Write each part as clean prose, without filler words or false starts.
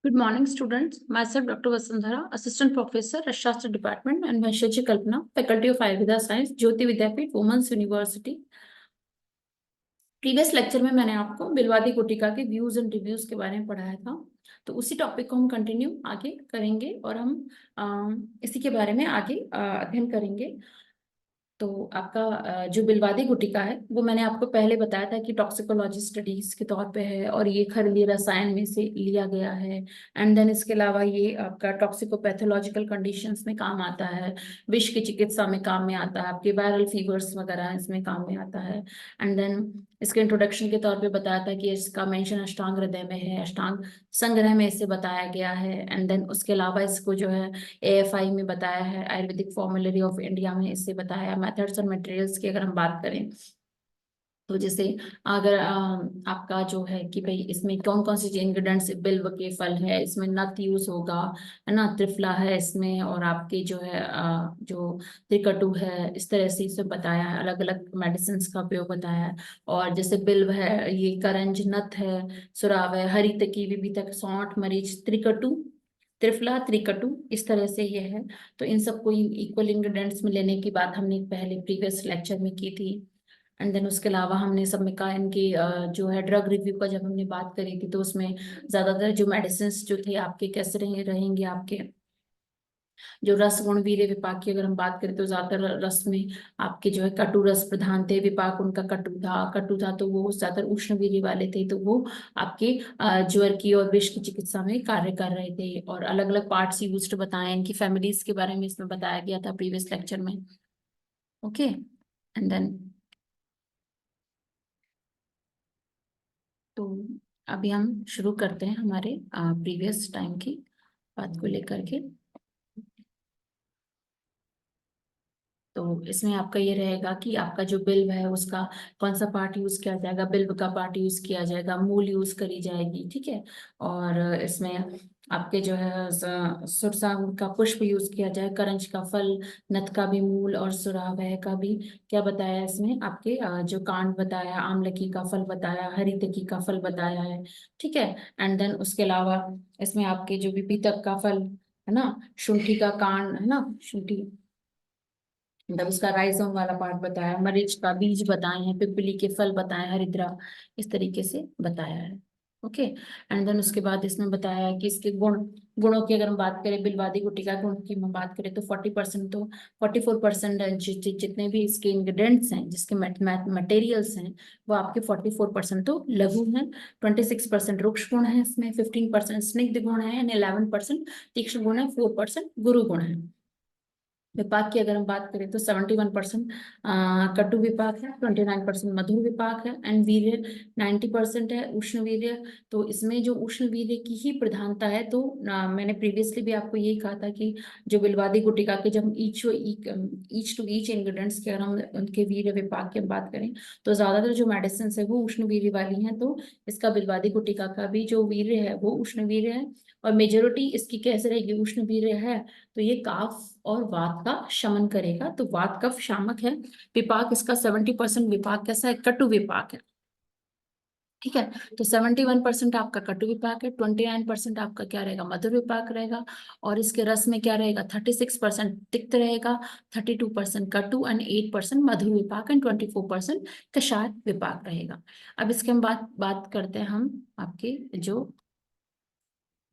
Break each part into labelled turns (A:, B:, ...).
A: Good morning, students. Myself, Dr. Vasundhara, Assistant Professor, Rashastra Department, and Vaishyaji Kalpana, Faculty of Ayurveda Science, Jyoti Vidyapith, Women's University. Previous lecture में मैंने आपको बिलवादी गुटिका के views and reviews के बारे में पढ़ाया था, तो उसी टॉपिक को हम कंटिन्यू आगे करेंगे और हम इसी के बारे में आगे अध्ययन करेंगे। तो आपका जो बिलवादी गुटिका है वो मैंने आपको पहले बताया था कि टॉक्सिकोलॉजी स्टडीज के तौर पे है और ये खरलीय रसायन में से लिया गया है। एंड देन इसके अलावा ये आपका टॉक्सिकोपैथोलॉजिकल कंडीशंस में काम आता है, विष की चिकित्सा में काम में आता है, आपके वायरल फीवर्स वगैरह इसमें काम में आता है। एंड देन इसके इंट्रोडक्शन के तौर पे बताया था कि इसका मेंशन अष्टांग हृदय में है, अष्टांग संग्रह में इसे बताया गया है। एंड देन उसके अलावा इसको जो है AFI में बताया है, आयुर्वेदिक फॉर्मुलरी ऑफ इंडिया में इसे बताया। मेथड्स और मटेरियल्स की अगर हम बात करें तो जैसे अगर आपका जो है कि भाई इसमें कौन कौन से इंग्रेडिएंट्स, बिल्व के फल है, इसमें नट यूज होगा, है ना, त्रिफला है इसमें, और आपके जो है जो त्रिकटु है, इस तरह से इसे बताया है, अलग अलग मेडिसिन का उपयोग बताया है। और जैसे बिल्व है, ये करंज, नथ है, सुराव है, हरितकी, विभितक, सौंठ, मरीच, त्रिकटु, त्रिफला, त्रिकटु, इस तरह से ये है। तो इन सबको इक्वल इंग्रेडिएंट्स में लेने की बात हमने पहले प्रीवियस लेक्चर में की थी। एंड देन उसके अलावा हमने सब में का इनकी जो है ड्रग रिव्यू का जब हमने बात करी थी तो उसमें ज्यादातर जो मेडिसिन जो थे आपके कैसे रहेंगे आपके जो रस गुण वीर्य विपाक की अगर हम बात करें तो ज्यादातर रस में आपके जो है कटु रस प्रधान थे, विपाक उनका कटु था तो वो ज्यादातर उष्ण वीर्य वाले थे, तो वो आपके ज्वर की और विष की चिकित्सा में कार्य कर रहे थे। और अलग अलग पार्ट्स यूज्ड बताए, इनकी फैमिलीज के बारे में इसमें बताया गया था प्रीवियस लेक्चर में। ओके, एंड देन तो अभी हम शुरू करते हैं हमारे प्रीवियस टाइम की बात को लेकर के। तो इसमें आपका ये रहेगा कि आपका जो बिल्व है उसका कौन सा पार्ट यूज किया जाएगा, बिल्व का पार्ट यूज किया जाएगा, मूल यूज करी जाएगी, ठीक है। और इसमें आपके जो है सुरसांग का पुष्प यूज किया जाए, करंज का फल, नथ का भी मूल, और सुरावह का भी क्या बताया इसमें आपके जो कांड बताया, आमलकी का फल बताया, हरितकी का फल बताया है, ठीक है। एंड देन उसके अलावा इसमें आपके जो विपितक का फल है ना, शुंठी का कांड है ना, शुंठी मतलब उसका राइजोम वाला पार्ट बताया, मरीच का बीज बताए हैं, पिपली के फल बताए, हरिद्रा, इस तरीके से बताया है। ओके, एंड देन उसके बाद इसमें बताया है कि इसके गुणों की अगर हम बात करें, बिलवादी गुटिका गुण की हम बात करें तो 40% तो 44% जितने भी इसके इंग्रेडिएंट्स हैं, जिसके मटेरियल्स हैं, वो आपके 44% तो लघु हैं, 26% रुक्ष गुण है इसमें, 15% स्निग्ध गुण है, 11% तीक्ष्ण गुण है, 4% गुरु गुण है। विपाक की अगर हम बात करें तो 71% कटु विपाक है, 29% मधुर विपाक है, एंड वीर्य 90% है, उष्ण वीर्य। तो इसमें जो उष्ण वीर्य की ही प्रधानता है, तो मैंने प्रीवियसली भी आपको यही कहा था कि जो बिलवादी गुटिका के जब हम ईच टू ईच इंग्रेडिएंट्स के अगर हम उनके वीर्य विपाक की बात करें तो ज्यादातर जो मेडिसिन है वो उष्ण वीर्य वाली हैं, तो इसका बिलवादी गुटिका का भी जो वीर्य है वो उष्ण वीर्य है। और मेजोरिटी इसकी कैसे रहेगी, उष्ण वीर्य है, तो ये काफ और वात का शमन करेगा, तो वात कफ शामक है। विपाक इसका 70% विपाक कैसा है, कटु विपाक है, ठीक है। तो 71% आपका कटु विपाक है, 29% आपका क्या रहेगा, मधुर विपाक रहेगा। और इसके रस में क्या रहेगा, 36% तिक्त रहेगा, 32% कटु, एंड 8% मधुर विपाक, एंड 24% कषाय विपाक रहेगा। अब इसके हम बात करते हैं हम आपके जो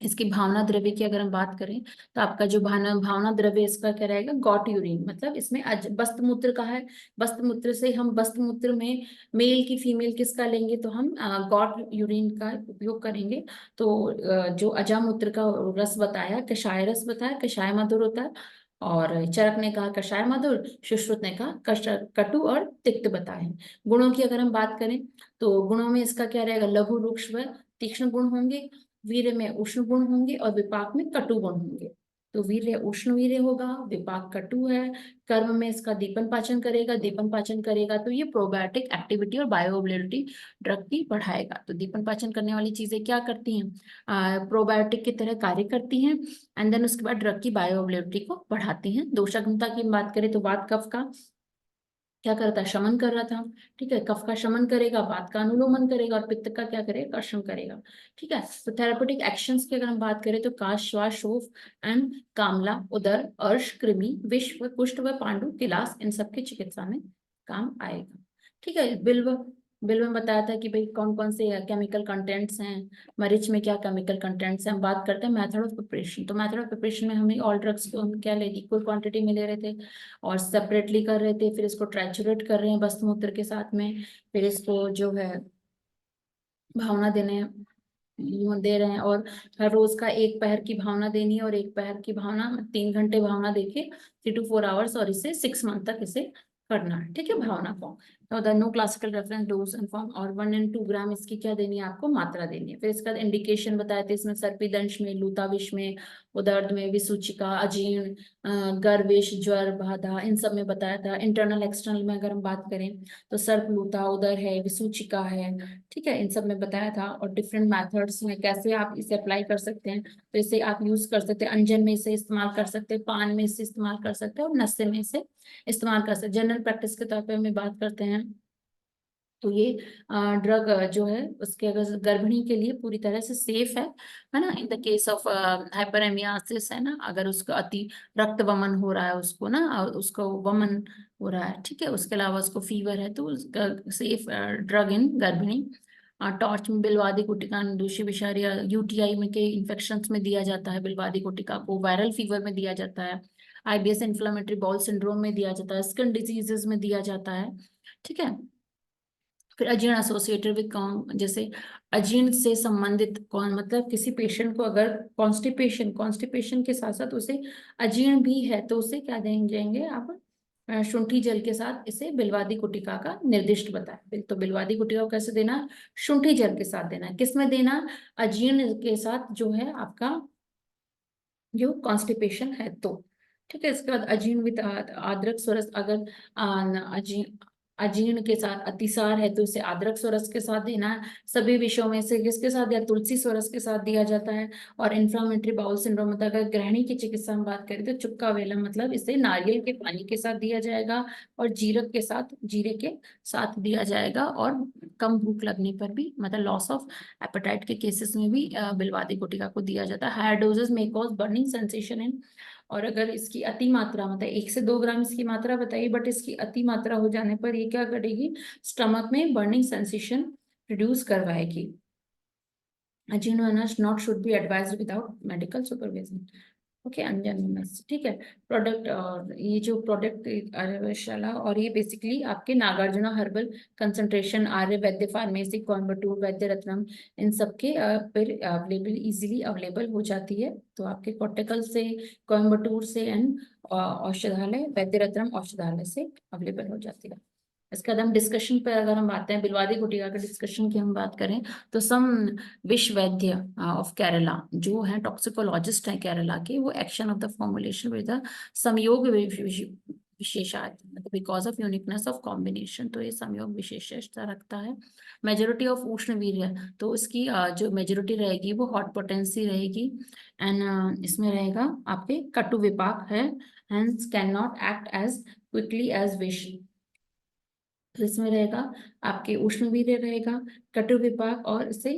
A: इसकी भावना द्रव्य की अगर हम बात करें तो आपका जो भावना द्रव्य इसका क्या रहेगा, गॉट यूरिन, मतलब इसमें बस्त मूत्र का है। बस्त मूत्र से हम बस्त मूत्र में मेल की फीमेल किसका लेंगे, तो हम गॉट यूरिन का उपयोग करेंगे। तो जो अजामूत्र का रस बताया, कषाय रस बताया, कषाय मधुर होता है। और चरक ने कहा कषाय मधुर, सुश्रुत ने कहा कटु और तिक्त बताए। गुणों की अगर हम बात करें तो गुणों में इसका क्या रहेगा, लघु, रुक्ष व तीक्ष्ण गुण होंगे, वीर्य में उष्ण गुण होंगे, और विपाक में कटु गुण होंगे। तो वीर्य उष्ण वीर्य होगा, विपाक कटु है। कर्म में इसका दीपन पाचन करेगा, दीपन पाचन करेगा तो ये प्रोबायोटिक एक्टिविटी और बायोअवेलेबिलिटी ड्रग की बढ़ाएगा। तो दीपन पाचन करने वाली चीजें क्या करती हैं, प्रोबायोटिक की तरह कार्य करती हैं, एंड देन उसके बाद ड्रग की बायोअवेलेबिलिटी को बढ़ाती हैं। दोषाग्नता की बात करें तो वात कफ का क्या कर रहा था, शमन कर रहा था। ठीक है, कफ का शमन करेगा, वात का अनुलोमन करेगा, और पित्त का क्या करेगा, कर्षण करेगा। ठीक है, तो थेरापेटिक एक्शंस की अगर हम बात करें तो काश, श्वास, शोफ एंड कामला, उदर, अर्श, कृमि, विश्व, कुष्ठ व पांडु, किलास, इन सब की चिकित्सा में काम आएगा। ठीक है, बिल्व, बिल्व में बताया था कि भाई कौन कौन से केमिकल कंटेंट्स हैं, मरीच में क्या केमिकल कंटेंट्स हैं। हम बात करते हैं मेथड ऑफ प्रिपरेशन। तो मेथड ऑफ प्रिपरेशन में हमें ऑल ड्रग्स को हम क्या ले, इक्वल क्वांटिटी में ले रहे थे और सेपरेटली कर रहे थे, फिर इसको ट्राइचुरेट कर रहे हैं वस्तु मूत्र के साथ में, फिर इसको जो है भावना देने दे रहे हैं, और हर रोज का एक पहर की भावना देनी है, और एक पहर की भावना 3 घंटे भावना देके 3 to 4 hours, और इसे 6 month तक इसे करना है। ठीक है, भावना को तो the no classical reference does and form, और 1 and 2 ग्राम इसकी क्या देनी है, आपको मात्रा देनी है। फिर इसका इंडिकेशन बताए थे इसमें सर्पीदंश में, लूताविष में, उदर्द में, विसूचिका, अजीर्ण, गर्विश, ज्वर, बाधा, इन सब में बताया था। इंटरनल एक्सटर्नल में अगर हम बात करें तो सर्प, लूता, उदर है, विसूचिका है। ठीक है, इन सब में बताया था, और डिफरेंट मेथड्स में कैसे आप इसे अप्लाई कर सकते हैं। तो इसे आप यूज कर सकते हैं, अंजन में इसे इस्तेमाल कर सकते हैं, पान में इसे इस्तेमाल कर सकते हैं, और नशे में इसे इस्तेमाल कर सकते हैं। जनरल प्रैक्टिस के तौर पे हमें बात करते हैं तो ये ड्रग जो है उसके अगर गर्भिणी के लिए पूरी तरह से सेफ है ना। इन द केस ऑफ हाइपरएमियासिस है ना, अगर उसका अति रक्त वमन हो रहा है उसको ना, और उसको वमन हो रहा है, ठीक है, उसके अलावा उसको फीवर है, तो उसका सेफ ड्रग इन गर्भिणी। टॉर्च में बिलवादी गुटिका, दूषी विषारी, यूटीआई में के इन्फेक्शन में दिया जाता है बिलवादी गुटिका को, वायरल फीवर में दिया जाता है, आईबीएस इन्फ्लेमेटरी बाउल सिंड्रोम में दिया जाता है, स्किन डिजीजेस में दिया जाता है। ठीक है, फिर अजीर्ण एसोसिएटेड विद कौन, जैसे अजीर्ण से संबंधित कौन, मतलब किसी पेशेंट को अगर कॉन्स्टिपेशन, कॉन्स्टिपेशन के साथ साथ उसे अजीर्ण भी है तो उसे क्या देंगे आप, शुंठी जल के साथ इसे बिलवादी गुटिका का निर्दिष्ट बताए। तो बिलवादी गुटिका को कैसे देना है, शुंठी जल के साथ देना है। किसमें देना, अजीर्ण के साथ जो है आपका जो कॉन्स्टिपेशन है तो। ठीक है, इसके बाद अजीर्ण विद आद्रक स्वरस, अगर अजीर्ण के साथ अतिसार है तो इसे आद्रक स्वरस के साथ देना है। सभी विषयों में से किसके साथ दिया, तुलसी स्वरस के साथ दिया जाता है। और इन्फ्लामेटरी बाउल सिंड्रोम मतलब अगर गृहिणी की चिकित्सा में बात करें तो चुक्का वेलम मतलब इसे नारियल के पानी के साथ दिया जाएगा, और जीरक के साथ, जीरे के साथ दिया जाएगा। और कम भूख लगने पर भी, मतलब लॉस ऑफ एपेटाइट के केसेस में भी बिलवादी गुटिका को दिया जाता है। हायर डोजेस में कॉज बर्निंग सेंसेशन इन, और अगर इसकी अति मात्रा, मतलब 1 से 2 ग्राम इसकी मात्रा बताइए, बट इसकी अति मात्रा हो जाने पर ये क्या करेगी, स्टमक में बर्निंग सेंसेशन प्रोड्यूस करवाएगी। अजीनोमोनास not should be advised without medical supervision. Okay, Anjan, ठीक है। प्रोडक्ट, और ये जो प्रोडक्ट आर्यवैश्यशाला, और ये बेसिकली आपके नागार्जुना हर्बल कंसंट्रेशन, आर्य वैद्य फार्मेसी, कोयम्बटूर, वैद्य रत्नम, इन सबके पर अवेलेबल, इजीली अवेलेबल हो जाती है। तो आपके कोट्टकल से, कोयम्बटूर से एंड औषधालय, वैद्य रत्नम औषधालय से अवेलेबल हो जाती है। इसके बाद हम डिस्कशन पे अगर हम आते हैं, बिलवादी गुटिका के डिस्कशन की हम बात करें तो सम विश्व वैद्य ऑफ केरला जो है टॉक्सिकोलॉजिस्ट है केरला के, वो action of the formulation with संयोग विशेषात, मतलब because of uniqueness of combination, तो ये संयोग विशेषता रखता है। मेजोरिटी ऑफ उष्ण वीर्य, तो इसकी जो मेजोरिटी रहेगी वो हॉट पोटेंसी रहेगी। एंड इसमें रहेगा आपके कटु विपाक है, hence can not act as quickly as wish. तो इसमें रहेगा आपके उष्ण वीर्य रहेगा, कटु विपाक, और इसे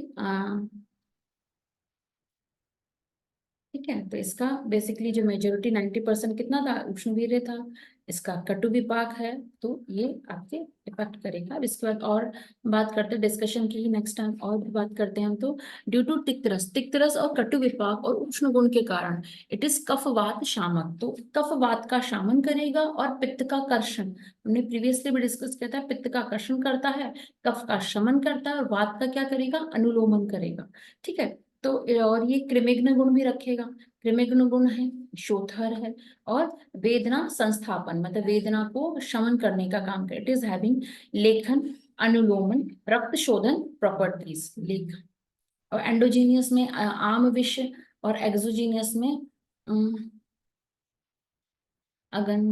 A: ठीक है। तो इसका बेसिकली जो मेजोरिटी 90% कितना था, उष्णवीर्य था। इसका कटु विपाक है, तो ये आपके इफेक्ट करेगा। अब इसके बाद और बात करते हैं डिस्कशन की, नेक्स्ट टाइम और भी बात करते हैं हम। तो ड्यू टू तिक्तरस, तिक्तरस और कटु विपाक और उष्ण गुण के कारण इट इज कफवात शामक, तो कफवात का शामन करेगा और पित्त का कर्षण, हमने प्रीवियसली भी डिस्कस किया था, पित्त का कर्षण करता है, कफ का शमन करता है, और वात का क्या करेगा, अनुलोमन करेगा। ठीक है, तो और ये कृमिघ्न गुण भी रखेगा। कृमिघ्न गुण है, शोथर है, और वेदना संस्थापन, मतलब वेदना को शमन करने का काम करे। इट इज हैविंग लेखन, अनुलोमन, रक्त शोधन प्रॉपर्टीज, लेखन। और एंडोजीनियस में आम विष, और एक्सोजीनियस में अम, अगन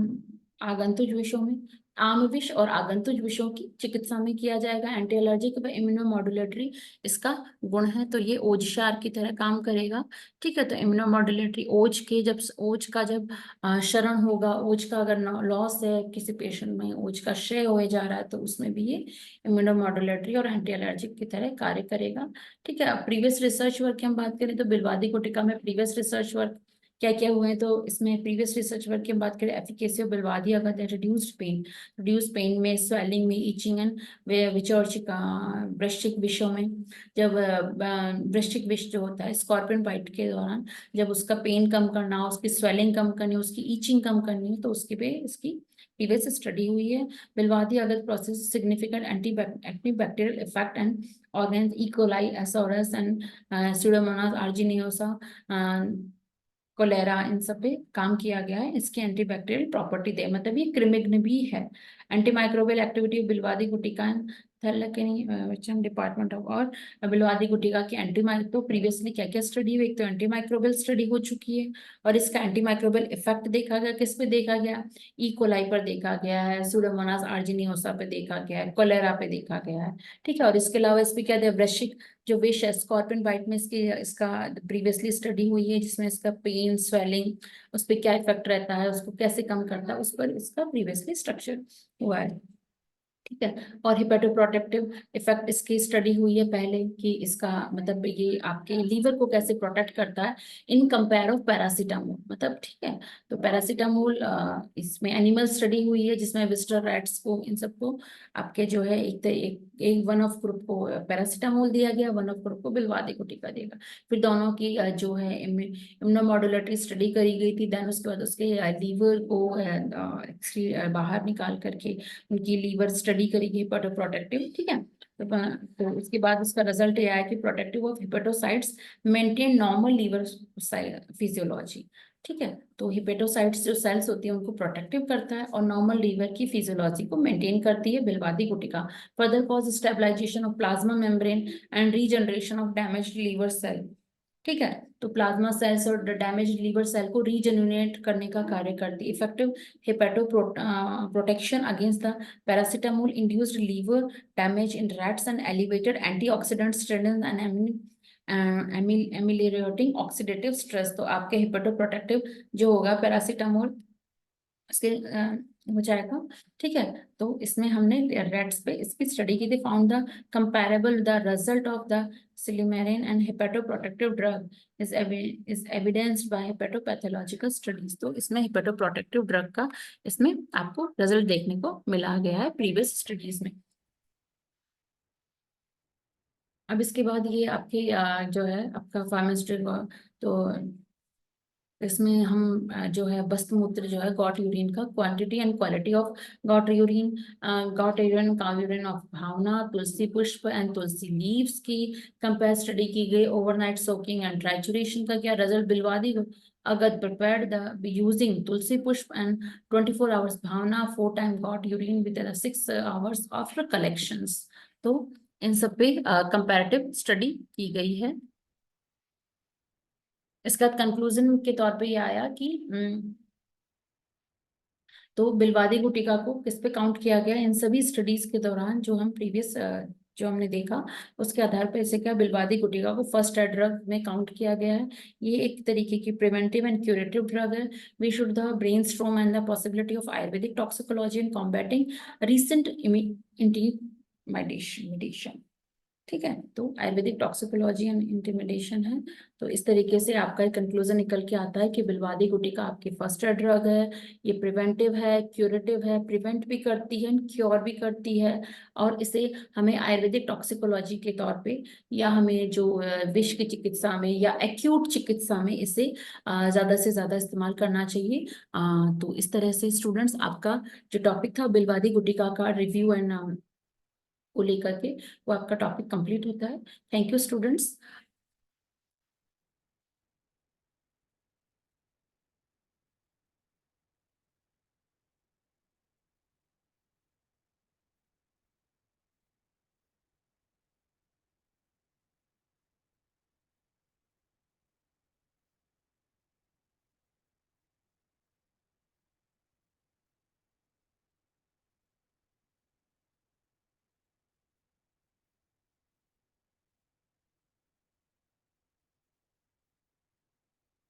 A: आगंतुक विषयों में आम विष और आगंतुक विषयों की चिकित्सा में किया जाएगा। एंटी एलर्जिक व इम्यूनोमॉड्यूलेटरी इसका गुण है, तो ये ओज क्षार की तरह काम करेगा। ठीक है, तो इम्यूनोमॉड्यूलेटरी ओज के जब ओज का जब क्षरण होगा, ओज का अगर लॉस है किसी पेशेंट में, ओज का क्षय हो जा रहा है, तो उसमें भी ये इम्यूनोमॉड्यूलेटरी और एंटी एलर्जिक की तरह कार्य करेगा। ठीक है, अब प्रीवियस रिसर्च वर्क की हम बात करें तो बिलवादी गुटिका में प्रीवियस रिसर्च वर्क क्या क्या हुए हैं, तो इसमें प्रीवियस रिसर्च वर्क की हम बात करें, एफिकेसी ऑफ बिलवादी अगर रिड्यूस पेन में, स्वेलिंग में, इचिंग एंड विचर्चिक वृश्चिक विषयों में, जब वृश्चिक विष जो होता है स्कॉर्पियन बाइट के दौरान, जब उसका पेन कम करना हो, उसकी स्वेलिंग कम करनी हो, उसकी इचिंग कम करनी हो, तो उसके पे इसकी प्रीवियस स्टडी हुई है। बिलवादी अगर process significant anti bacterial effect and organs E coli एसोरस एंड स्यूडोमोनास आर्जिनियोसा कोलेरा, इन सब पे काम किया गया है। इसकी एंटीबैक्टीरियल प्रॉपर्टी दे, मतलब ये क्रिमिग्न भी है। एंटीमाइक्रोबियल एक्टिविटी बिलवादी गुटिका डिपार्टमेंट ऑफ, और बिलवादी गुटिका की तो प्रीवियसली क्या क्या स्टडी हुई, एक तो एंटीमाइक्रोबियल स्टडी हो चुकी है, और इसका एंटीमाइक्रोबियल इफेक्ट देखा गया, किस पे देखा गया, ई कोलाई पर देखा गया है, सुडोमोनास आर्जिनियोसा पे देखा गया है, कोलेरा पे देखा गया है। ठीक है, और इसके अलावा इस पे क्या दिया, वृश्चिक जो विष है स्कॉर्पियन बाइट में, इसका प्रीवियसली स्टडी हुई है, जिसमें इसका पेन स्वेलिंग, उस पर क्या इफेक्ट रहता है, उसको कैसे कम करता है, उस पर इसका प्रीवियसली स्ट्रक्चर हुआ है। ठीक है, और हिपेटोप्रोटेक्टिव इफेक्ट इसकी स्टडी हुई है पहले, कि इसका मतलब ये आपके लीवर को कैसे प्रोटेक्ट करता है इन कंपेयर ऑफ पैरासीटामोल, मतलब ठीक है। तो पैरासीटामोल इसमें एनिमल स्टडी हुई है, जिसमें विस्टर रैट्स को, इन सबको आपके जो है एक वन ऑफ ग्रुप को पैरासीटामोल दिया गया, वन ऑफ ग्रुप को बिलवादी गुटिका देगा। फिर दोनों की जो है इम्यूनोमॉड्यूलेटरी स्टडी करी गई थी, देन उसके बाद उसके लीवर को बाहर निकाल करके उनकी लीवर स्टडी करेगी हिपेटोप्रोटेक्टिव। ठीक है, तो उसके बाद उसका रिजल्ट ये आया कि protective of hepatocytes maintain normal liver physiology. ठीक है, तो हिपेटोसाइट्स जो सेल्स होती है उनको प्रोटेक्टिव करता है और नॉर्मल लीवर की फिजियोलॉजी को मेंटेन करती है Bilwadi Gutika. Further cause stabilization of plasma membrane and regeneration of damaged liver cell. ठीक है, तो प्लाज्मा सेल्स और डैमेज लीवर सेल को रीजनरेट करने का कार्य करती है। Effective hepatoprotection against the paracetamol induced liver damage in rats and elevated antioxidant strength and ameliorating oxidative stress. तो आपके हेपेटो प्रोटेक्टिव जो होगा पैरासीटामोल इसके हो जाएगा। ठीक है, तो इसमें हमने रेट्स पे इसकी स्टडी की थी, found the comparable the result of the silymarin and hepatoprotective drug is evidenced by hepatopathological studies. तो इसमें हेपेटोप्रोटेक्टिव ड्रग का इसमें आपको रिजल्ट देखने को मिला गया है प्रीवियस स्टडीज में। अब इसके बाद ये आपकी जो है आपका फार्मास्यूटिकल, तो इसमें हम जो है वस्तु मूत्र जो है गॉट यूरिन का quantity and quality of goat urine cow urine of bhavana, tulsi pushp and tulsi leaves की कंपेयर स्टडी की गई। ओवरनाइट सोकिंग एंड ट्राइचुरेशन का क्या रिजल्ट, बिलवादी अगर prepared the using tulsi pushp and 24 hours bhavna 4 time got urine with 6 hours after collections। तो इन सब पे comparative study की गई है। इसका कंक्लूजन के तौर पे ये आया कि तो बिलवादी गुटिका को किस पे काउंट किया गया, इन सभी स्टडीज के दौरान जो हम प्रीवियस जो हमने देखा उसके आधार पर इसे क्या बिलवादी गुटिका को फर्स्ट एड ड्रग में काउंट किया गया है। ये एक तरीके की प्रिवेंटिव एंड क्यूरेटिव ड्रग है। We should the brain storm and the possibility of Ayurvedic toxicology in combating recent intermediation. ठीक है, तो आयुर्वेदिक टॉक्सिकोलॉजी एंड इंटिमिडेशन है। तो इस तरीके से आपका एक कंक्लूजन निकल के आता है कि बिलवादी गुटिका आपकी फर्स्ट एड ड्रग है। ये प्रिवेंटिव है, क्यूरेटिव है, प्रिवेंट भी करती है, क्योर भी करती है। और इसे हमें आयुर्वेदिक टॉक्सिकोलॉजी के तौर पे या हमें जो विष की चिकित्सा में या एक्यूट चिकित्सा में इसे ज्यादा से ज्यादा इस्तेमाल करना चाहिए। तो इस तरह से स्टूडेंट्स आपका जो टॉपिक था बिलवादी गुटिका का रिव्यू एंड को लेकर के वो आपका टॉपिक कंप्लीट होता है। Thank you students.